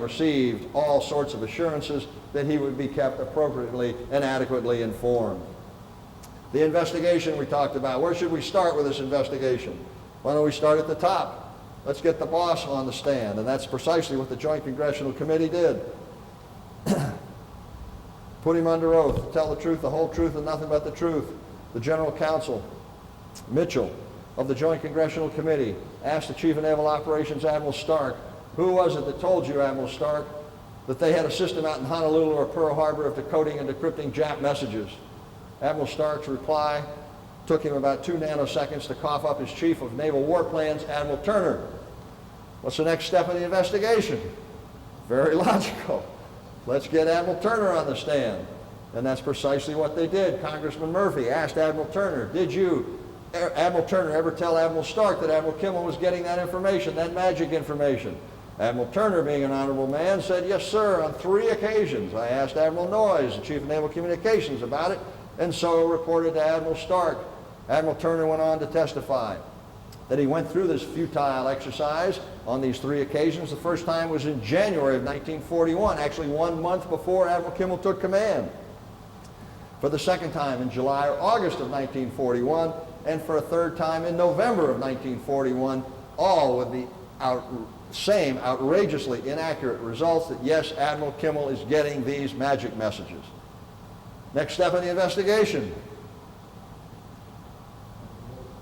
received all sorts of assurances that he would be kept appropriately and adequately informed. The investigation we talked about, where should we start with this investigation? Why don't we start at the top? Let's get the boss on the stand, and that's precisely what the Joint Congressional Committee did. Put him under oath to tell the truth, the whole truth, and nothing but the truth. The General Counsel, Mitchell, of the Joint Congressional Committee, asked the Chief of Naval Operations, Admiral Stark, who was it that told you, Admiral Stark, that they had a system out in Honolulu or Pearl Harbor of decoding and decrypting Jap messages? Admiral Stark's reply took him about 2 nanoseconds to cough up his Chief of Naval War Plans, Admiral Turner. What's the next step in the investigation? Very logical. Let's get Admiral Turner on the stand. And that's precisely what they did. Congressman Murphy asked Admiral Turner, did you, Admiral Turner, ever tell Admiral Stark that Admiral Kimmel was getting that information, that magic information? Admiral Turner, being an honorable man, said, yes, sir, on 3 occasions. I asked Admiral Noyes, the Chief of Naval Communications, about it, and so reported to Admiral Stark. Admiral Turner went on to testify that he went through this futile exercise on these 3 occasions. The first time was in January of 1941, actually 1 month before Admiral Kimmel took command. For the second time in July or August of 1941, and for a third time in November of 1941, all with the same outrageously inaccurate results that, yes, Admiral Kimmel is getting these magic messages. Next step in the investigation.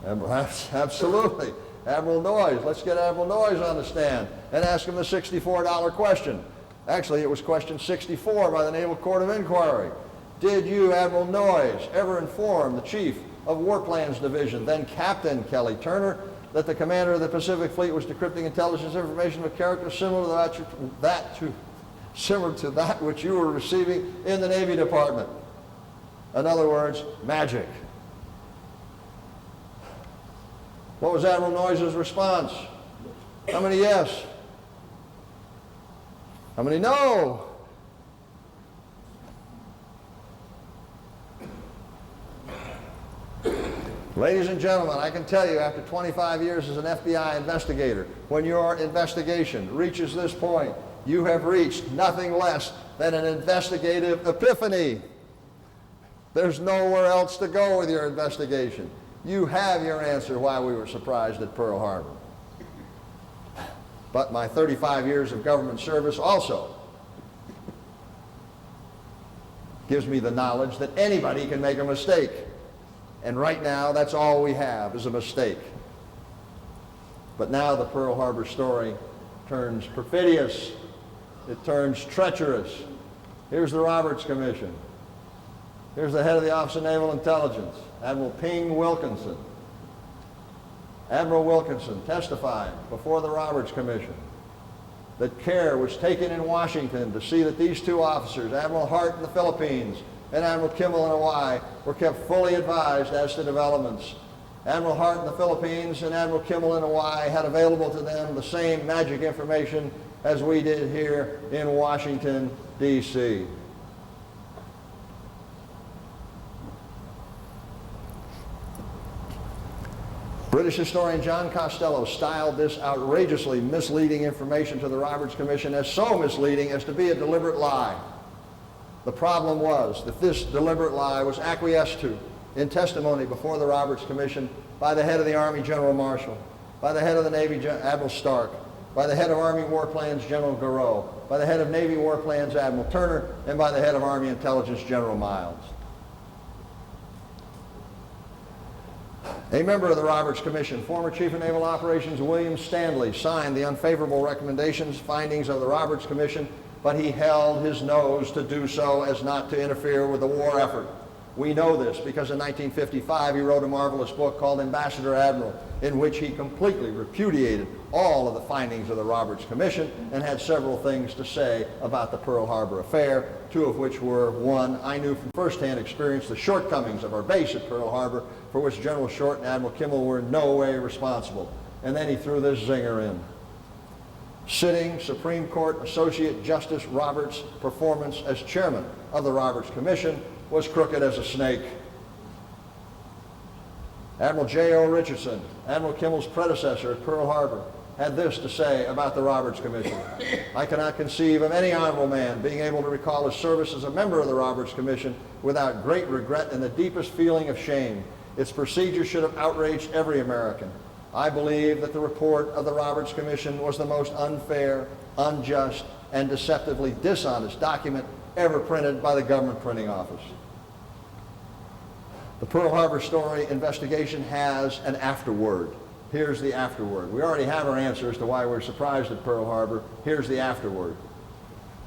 Absolutely. Admiral Noyes. Let's get Admiral Noyes on the stand and ask him the $64 question. Actually, it was question 64 by the Naval Court of Inquiry. Did you, Admiral Noyes, ever inform the Chief of War Plans Division, then Captain Kelly Turner, that the commander of the Pacific Fleet was decrypting intelligence information of a character similar to that which you were receiving in the Navy Department? In other words, magic. What was Admiral Noyes' response? How many yes? How many no? Ladies and gentlemen, I can tell you after 25 years as an FBI investigator, when your investigation reaches this point, you have reached nothing less than an investigative epiphany. There's nowhere else to go with your investigation. You have your answer why we were surprised at Pearl Harbor. But my 35 years of government service also gives me the knowledge that anybody can make a mistake. And right now, that's all we have is a mistake. But now the Pearl Harbor story turns perfidious. It turns treacherous. Here's the Roberts Commission. Here's the head of the Office of Naval Intelligence, Admiral Ping Wilkinson. Admiral Wilkinson testified before the Roberts Commission that care was taken in Washington to see that these 2 officers, Admiral Hart in the Philippines and Admiral Kimmel in Hawaii, were kept fully advised as to developments. Admiral Hart in the Philippines and Admiral Kimmel in Hawaii had available to them the same magic information as we did here in Washington, D.C. British historian John Costello styled this outrageously misleading information to the Roberts Commission as so misleading as to be a deliberate lie. The problem was that this deliberate lie was acquiesced to in testimony before the Roberts Commission by the head of the Army, General Marshall, by the head of the Navy, Admiral Stark, by the head of Army War Plans, General Garreau, by the head of Navy War Plans, Admiral Turner, and by the head of Army Intelligence, General Miles. A member of the Roberts Commission, former Chief of Naval Operations William Stanley, signed the unfavorable recommendations, findings of the Roberts Commission, but he held his nose to do so as not to interfere with the war effort. We know this because in 1955 he wrote a marvelous book called Ambassador Admiral, in which he completely repudiated all of the findings of the Roberts Commission and had several things to say about the Pearl Harbor affair, 2 of which were, 1, I knew from firsthand experience the shortcomings of our base at Pearl Harbor, for which General Short and Admiral Kimmel were in no way responsible. And then he threw this zinger in. Sitting Supreme Court Associate Justice Roberts' performance as chairman of the Roberts Commission was crooked as a snake. Admiral J.O. Richardson, Admiral Kimmel's predecessor at Pearl Harbor, had this to say about the Roberts Commission. I cannot conceive of any honorable man being able to recall his service as a member of the Roberts Commission without great regret and the deepest feeling of shame. Its procedure should have outraged every American. I believe that the report of the Roberts Commission was the most unfair, unjust, and deceptively dishonest document ever printed by the government printing office. The Pearl Harbor story investigation has an afterword. Here's the afterword. We already have our answer as to why we're surprised at Pearl Harbor. Here's the afterword.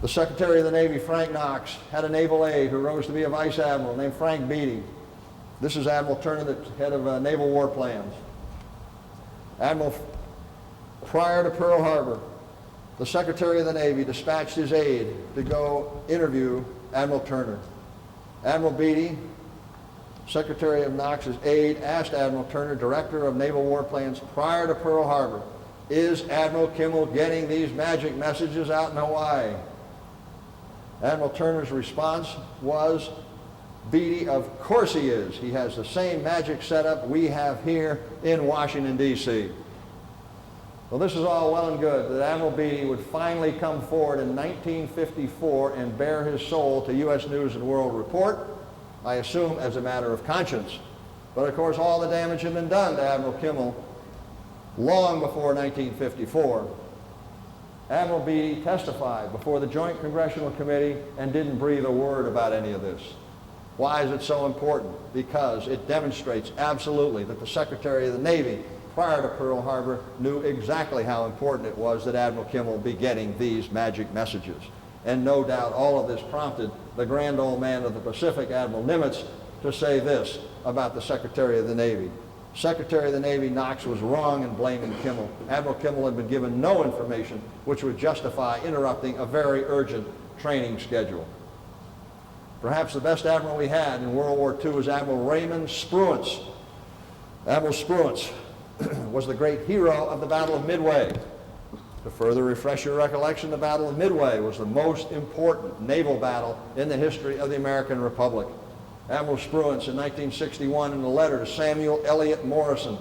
The Secretary of the Navy, Frank Knox, had a naval aide who rose to be a vice admiral named Frank Beatty. This is Admiral Turner, the head of Naval War Plans. Admiral, prior to Pearl Harbor, the Secretary of the Navy dispatched his aide to go interview Admiral Turner. Admiral Beatty, Secretary of Knox's aide, asked Admiral Turner, Director of Naval War Plans, prior to Pearl Harbor, is Admiral Kimmel getting these magic messages out in Hawaii? Admiral Turner's response was, Beatty, of course he is. He has the same magic setup we have here in Washington, D.C. Well, this is all well and good that Admiral Beatty would finally come forward in 1954 and bare his soul to U.S. News and World Report, I assume as a matter of conscience. But of course all the damage had been done to Admiral Kimmel long before 1954. Admiral Beatty testified before the Joint Congressional Committee and didn't breathe a word about any of this. Why is it so important? Because it demonstrates absolutely that the Secretary of the Navy prior to Pearl Harbor knew exactly how important it was that Admiral Kimmel be getting these magic messages. And no doubt all of this prompted the grand old man of the Pacific, Admiral Nimitz, to say this about the Secretary of the Navy. Secretary of the Navy Knox was wrong in blaming Kimmel. Admiral Kimmel had been given no information which would justify interrupting a very urgent training schedule. Perhaps the best admiral we had in World War II was Admiral Raymond Spruance. Admiral Spruance was the great hero of the Battle of Midway. To further refresh your recollection, the Battle of Midway was the most important naval battle in the history of the American Republic. Admiral Spruance in 1961 in a letter to Samuel Eliot Morrison,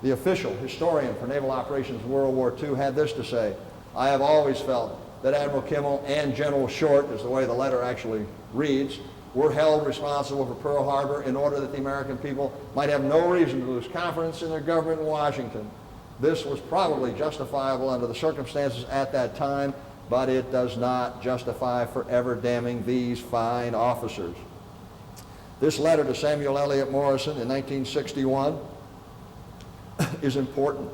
the official historian for naval operations in World War II, had this to say, I have always felt that Admiral Kimmel and General Short, is the way the letter actually reads, were held responsible for Pearl Harbor in order that the American people might have no reason to lose confidence in their government in Washington. This was probably justifiable under the circumstances at that time, but it does not justify forever damning these fine officers. This letter to Samuel Eliot Morrison in 1961 is important.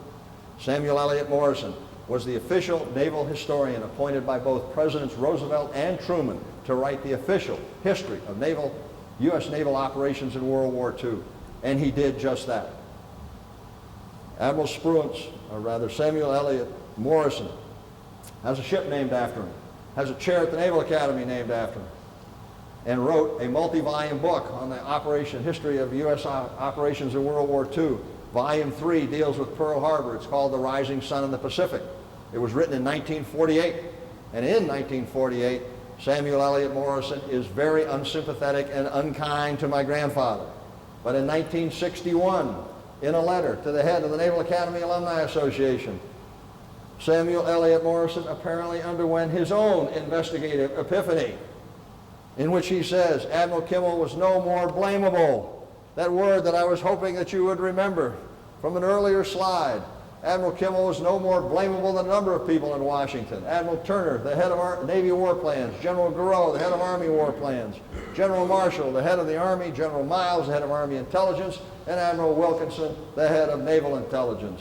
Samuel Eliot Morrison was the official naval historian appointed by both Presidents Roosevelt and Truman to write the official history of U.S. naval operations in World War II, and he did just that. Admiral Spruance, or rather Samuel Eliot Morrison, has a ship named after him, has a chair at the Naval Academy named after him, and wrote a multi-volume book on the history of U.S. operations in World War II. Volume 3 deals with Pearl Harbor. It's called The Rising Sun in the Pacific. It was written in 1948, and in 1948, Samuel Eliot Morrison is very unsympathetic and unkind to my grandfather. But in 1961, in a letter to the head of the Naval Academy Alumni Association, Samuel Eliot Morrison apparently underwent his own investigative epiphany, in which he says, Admiral Kimmel was no more blamable. That word that I was hoping that you would remember from an earlier slide. Admiral Kimmel was no more blamable than a number of people in Washington. Admiral Turner, the head of our Navy War Plans, General Garreau, the head of Army War Plans, General Marshall, the head of the Army, General Miles, the head of Army Intelligence, and Admiral Wilkinson, the head of Naval Intelligence.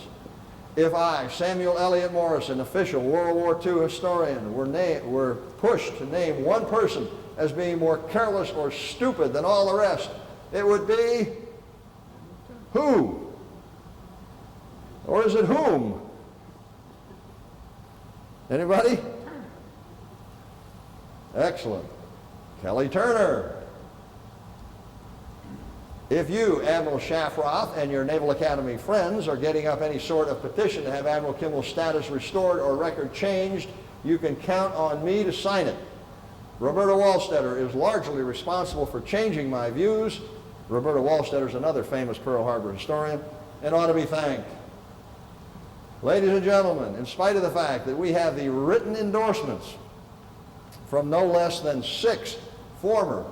If I, Samuel Eliot Morrison, official World War II historian, were pushed to name one person as being more careless or stupid than all the rest, it would be who? Or is it whom? Anybody? Excellent. Kelly Turner. If you, Admiral Shafroth, and your Naval Academy friends are getting up any sort of petition to have Admiral Kimmel's status restored or record changed, you can count on me to sign it. Roberta Wallstetter is largely responsible for changing my views. Roberta Wallstetter is another famous Pearl Harbor historian and ought to be thanked. Ladies and gentlemen, in spite of the fact that we have the written endorsements from no less than 6 former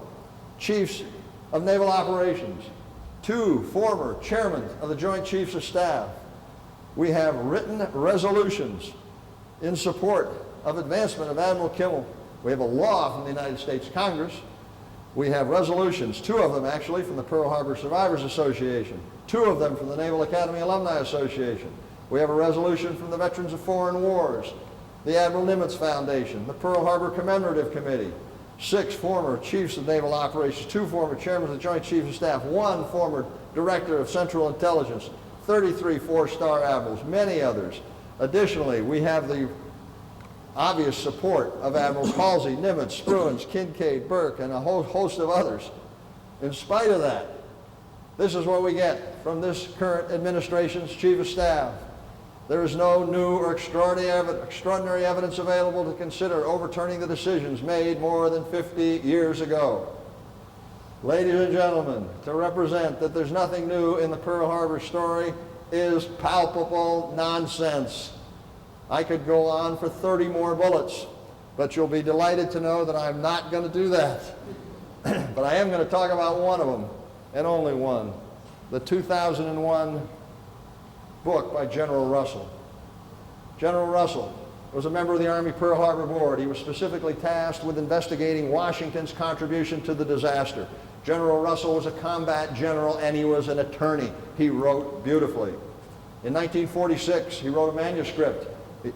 chiefs of naval operations, 2 former chairmen of the Joint Chiefs of Staff, we have written resolutions in support of advancement of Admiral Kimmel. We have a law from the United States Congress. We have resolutions, 2 of them actually from the Pearl Harbor Survivors Association, 2 of them from the Naval Academy Alumni Association. We have a resolution from the Veterans of Foreign Wars, the Admiral Nimitz Foundation, the Pearl Harbor Commemorative Committee, 6 former chiefs of naval operations, 2 former chairmen of the Joint Chiefs of Staff, 1 former director of Central Intelligence, 33 4-star admirals, many others. Additionally, we have the obvious support of Admirals Halsey, Nimitz, Spruance, Kincaid, Burke, and a whole host of others. In spite of that, this is what we get from this current administration's Chief of Staff. There is no new or extraordinary evidence available to consider overturning the decisions made more than 50 years ago. Ladies and gentlemen, to represent that there's nothing new in the Pearl Harbor story is palpable nonsense. I could go on for 30 more bullets, but you'll be delighted to know that I'm not going to do that. But I am going to talk about one of them, and only one, the 2001 book by General Russell. General Russell was a member of the Army Pearl Harbor Board. He was specifically tasked with investigating Washington's contribution to the disaster. General Russell was a combat general and he was an attorney. He wrote beautifully. In 1946, he wrote a manuscript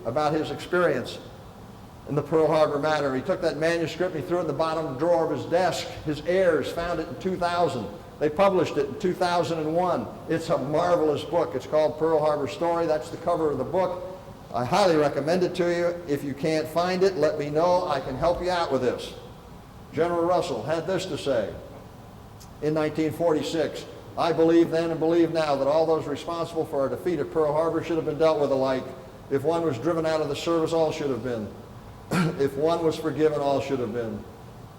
about his experience in the Pearl Harbor matter. He took that manuscript and he threw it in the bottom drawer of his desk. His heirs found it in 2000. They published it in 2001. It's a marvelous book. It's called Pearl Harbor Story. That's the cover of the book. I highly recommend it to you. If you can't find it, let me know. I can help you out with this. General Russell had this to say in 1946. I believe then and believe now that all those responsible for our defeat at Pearl Harbor should have been dealt with alike. If one was driven out of the service, all should have been. If one was forgiven, all should have been.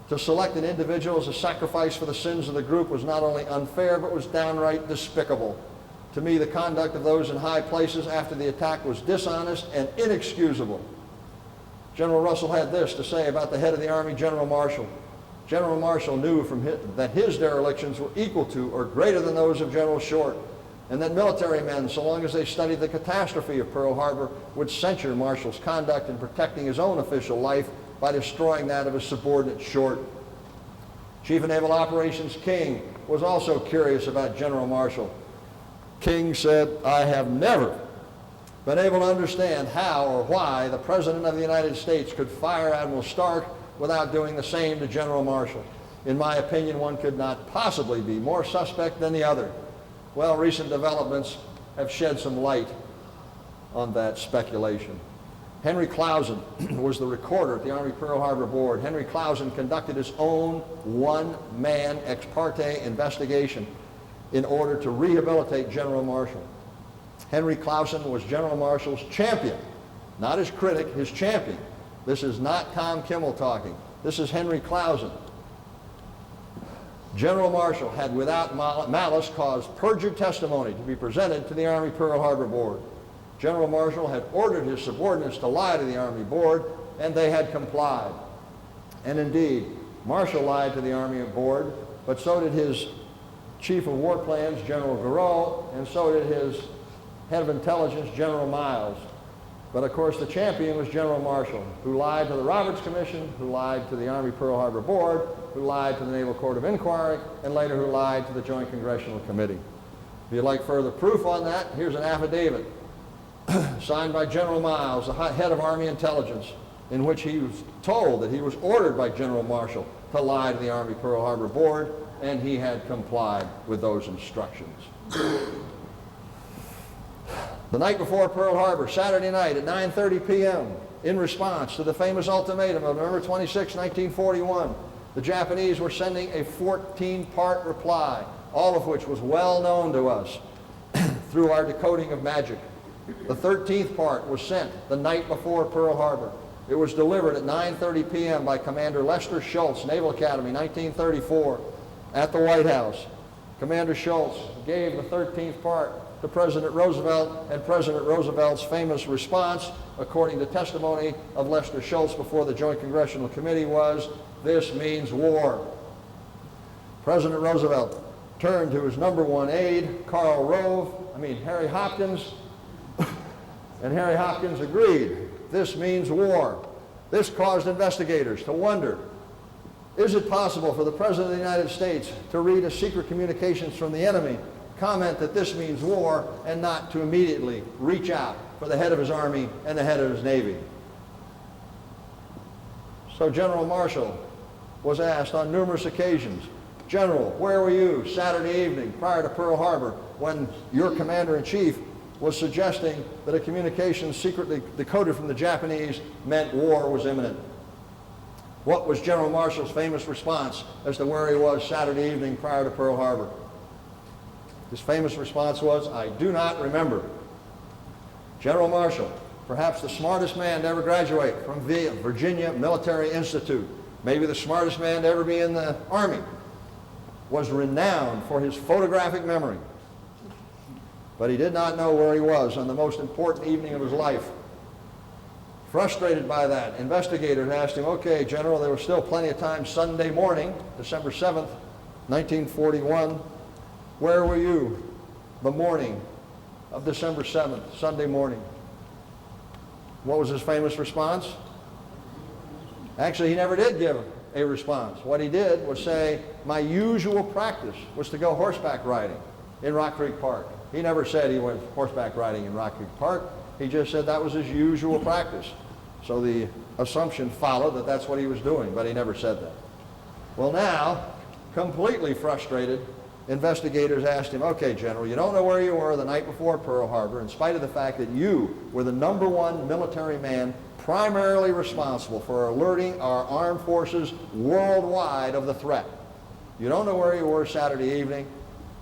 To select an individual as a sacrifice for the sins of the group was not only unfair, but was downright despicable. To me, the conduct of those in high places after the attack was dishonest and inexcusable. General Russell had this to say about the head of the Army, General Marshall. General Marshall knew that his derelictions were equal to or greater than those of General Short, and that military men, so long as they studied the catastrophe of Pearl Harbor, would censure Marshall's conduct in protecting his own official life by destroying that of his subordinate Short. Chief of Naval Operations King was also curious about General Marshall. King said, I have never been able to understand how or why the President of the United States could fire Admiral Stark without doing the same to General Marshall. In my opinion, one could not possibly be more suspect than the other. Well, recent developments have shed some light on that speculation. Henry Clausen was the recorder at the Army Pearl Harbor Board. Henry Clausen conducted his own one-man ex parte investigation in order to rehabilitate General Marshall. Henry Clausen was General Marshall's champion, not his critic, his champion. This is not Tom Kimmel talking. This is Henry Clausen. General Marshall had without malice caused perjured testimony to be presented to the Army Pearl Harbor Board. General Marshall had ordered his subordinates to lie to the Army Board, and they had complied. And indeed, Marshall lied to the Army Board, but so did his Chief of War Plans, General Garreau, and so did his Head of Intelligence, General Miles. But of course, the champion was General Marshall, who lied to the Roberts Commission, who lied to the Army Pearl Harbor Board, who lied to the Naval Court of Inquiry, and later who lied to the Joint Congressional Committee. If you'd like further proof on that, here's an affidavit signed by General Miles, the head of Army Intelligence, in which he was told that he was ordered by General Marshall to lie to the Army Pearl Harbor Board, and he had complied with those instructions. The night before Pearl Harbor, Saturday night at 9:30 p.m., in response to the famous ultimatum of November 26, 1941, the Japanese were sending a 14-part reply, all of which was well known to us through our decoding of magic. The 13th part was sent the night before Pearl Harbor. It was delivered at 9:30 p.m. by Commander Lester Schultz, Naval Academy, 1934, at the White House. Commander Schultz gave the 13th part to President Roosevelt, and President Roosevelt's famous response, according to testimony of Lester Schultz before the Joint Congressional Committee, was, "This means war." President Roosevelt turned to his #1 aide, Harry Hopkins, and Harry Hopkins agreed. This means war. This caused investigators to wonder, is it possible for the President of the United States to read a secret communications from the enemy, comment that this means war, and not to immediately reach out for the head of his army and the head of his navy? So General Marshall was asked on numerous occasions, "General, where were you Saturday evening prior to Pearl Harbor when your commander-in-chief was suggesting that a communication secretly decoded from the Japanese meant war was imminent?" What was General Marshall's famous response as to where he was Saturday evening prior to Pearl Harbor? His famous response was, "I do not remember." General Marshall, perhaps the smartest man to ever graduate from Virginia Military Institute, maybe the smartest man to ever be in the Army, was renowned for his photographic memory. But he did not know where he was on the most important evening of his life. Frustrated by that, investigators asked him, "Okay, General, there was still plenty of time Sunday morning, December 7th, 1941. Where were you the morning of December 7th, Sunday morning?" What was his famous response? Actually, he never did give a response. What he did was say, "My usual practice was to go horseback riding in Rock Creek Park." He never said he went horseback riding in Rock Creek Park. He just said that was his usual practice. So the assumption followed that that's what he was doing, but he never said that. Well, now, completely frustrated, investigators asked him, "Okay, General, you don't know where you were the night before Pearl Harbor, in spite of the fact that you were the #1 military man primarily responsible for alerting our armed forces worldwide of the threat. You don't know where you were Saturday evening.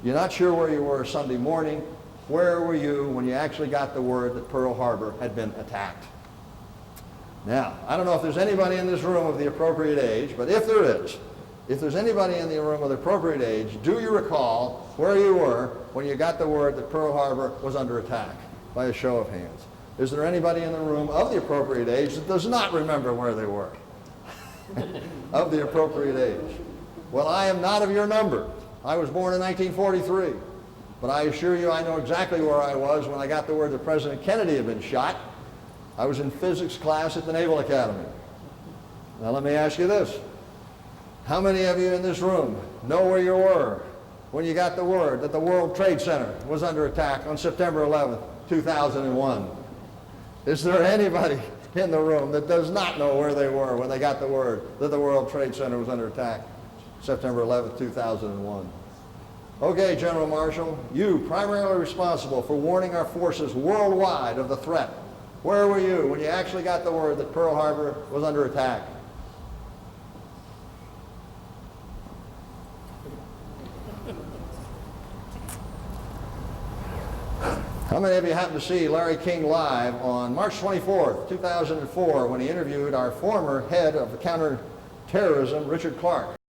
You're not sure where you were Sunday morning. Where were you when you actually got the word that Pearl Harbor had been attacked?" Now, I don't know if there's anybody in this room of the appropriate age, but if there is, if there's anybody in the room of the appropriate age, do you recall where you were when you got the word that Pearl Harbor was under attack? By a show of hands. Is there anybody in the room of the appropriate age that does not remember where they were? Of the appropriate age. Well, I am not of your number. I was born in 1943. But I assure you I know exactly where I was when I got the word that President Kennedy had been shot. I was in physics class at the Naval Academy. Now let me ask you this. How many of you in this room know where you were when you got the word that the World Trade Center was under attack on September 11th, 2001? Is there anybody in the room that does not know where they were when they got the word that the World Trade Center was under attack September 11th, 2001? Okay, General Marshall, you primarily responsible for warning our forces worldwide of the threat. Where were you when you actually got the word that Pearl Harbor was under attack? How many of you happened to see Larry King live on March 24th, 2004, when he interviewed our former head of counterterrorism, Richard Clark?